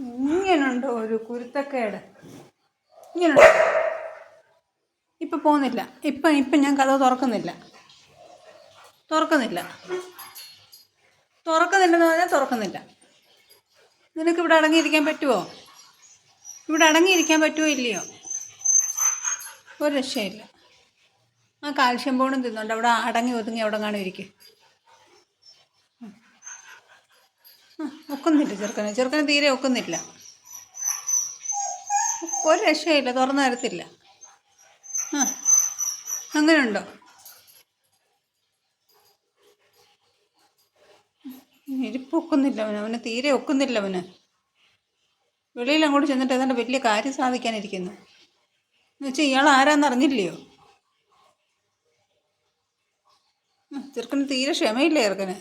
ഇങ്ങനുണ്ടോ ഒരു കുരുത്തക്കേട്? ഇങ്ങനുണ്ടോ? ഇപ്പം പോകുന്നില്ല. ഇപ്പം ഞാൻ കഥ തുറക്കുന്നില്ല. തുറക്കുന്നില്ലെന്ന് പറഞ്ഞാൽ തുറക്കുന്നില്ല. നിനക്കിവിടെ അടങ്ങിയിരിക്കാൻ പറ്റുമോ? ഇവിടെ അടങ്ങിയിരിക്കാൻ പറ്റുമോ ഇല്ലയോ? ഒരു രക്ഷയില്ല. ആ കാൽഷ്യം ബോണും തിന്നുണ്ട്. അവിടെ അടങ്ങി ഒതുങ്ങി അവിടെ കാണും ഇരിക്കും. ഒക്കുന്നില്ല ചെറുക്കന് തീരെ ഒക്കുന്നില്ല. ഒരു രക്ഷയില്ല, തുറന്നു തരത്തില്ല. അങ്ങനെയുണ്ടോ? ഇരിപ്പ് ഒക്കുന്നില്ല അവന് തീരെ ഒക്കുന്നില്ല. വെളിയിൽ അങ്ങോട്ട് ചെന്നിട്ട് ഏതാണ്ട് വലിയ കാര്യം സാധിക്കാനിരിക്കുന്നു. എന്നുവെച്ചാൽ ഇയാൾ ആരാന്ന് അറിഞ്ഞില്ലയോ? ചെറുക്കന് തീരെ ക്ഷമയില്ല ചെറുക്കന്.